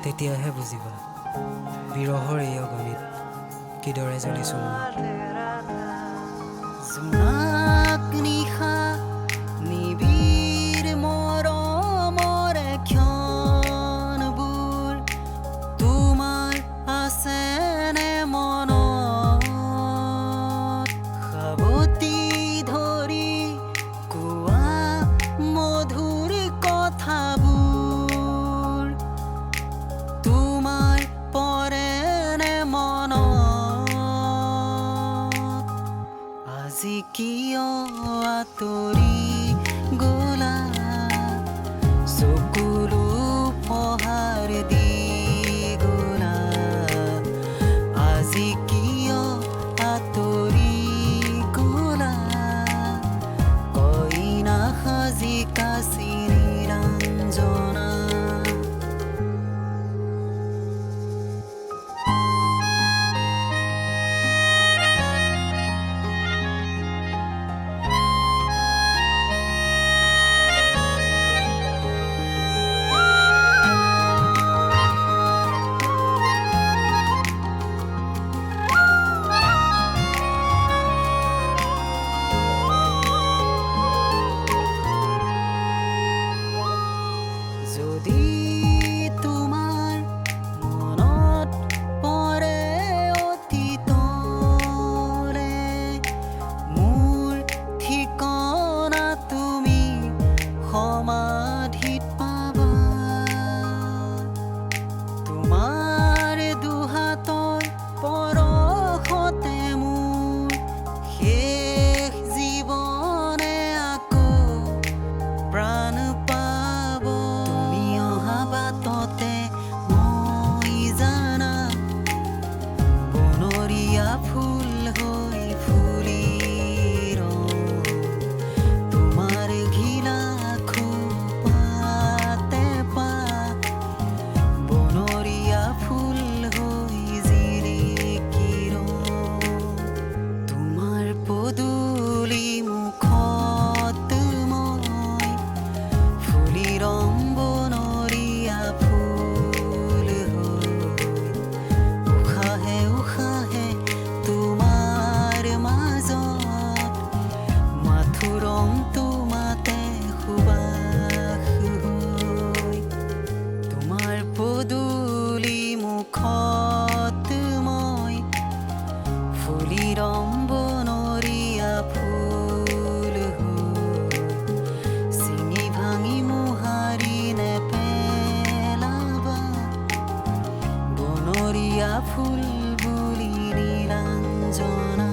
তেতিয়াহে বুজিবা বিৰহৰ এই অগণিত কিদৰে জ্বলিছো জোনাক নিশা নিবিড় মৰমৰ ক্ষণবোৰ তোমাৰ আছেনে মনত সাৱটি ধৰি কোৱা মধুৰ কথাবোৰ তোমাৰ পৰেনে মনত আজি কিয় আঁতৰি গলা চকুলো পহাৰ দি গলা আজি কিয় আঁতৰি গলা কইনা সাজি কাচি নিৰঞ্জনা যদি তোমাৰ মনত পৰে অতীতৰে মোৰ ঠিকনা তুমি সমাধিত পাবা তোমাৰ দুহাতৰ পৰশতে মোৰ শেষ জীৱনে আকৌ প্ৰাণ পাব তুমি অহা বাটতে মই জানা বনৰীয়া ফুল হৈ ফুলি ৰওঁ তোমাৰ ঘিলা খোপাতে পাত বনৰীয়া ফুল হৈ জিলিকি ৰওঁ তোমাৰ পদূলি মুখত মই ফুলি ৰং বনৰীয়া ফুল হৈ উশাহে উশাহে তোমাৰ মাজত মাথো ৰং তোমাতে সুবাস হৈ তোমাৰ পদূলি মুখত মই ফুলি ৰং বনৰীয়া ফুল হৈ চিঙি ভাঙি মোহাৰি নেপেলাবা বনৰীয়া ফুল বুলি নিৰঞ্জনা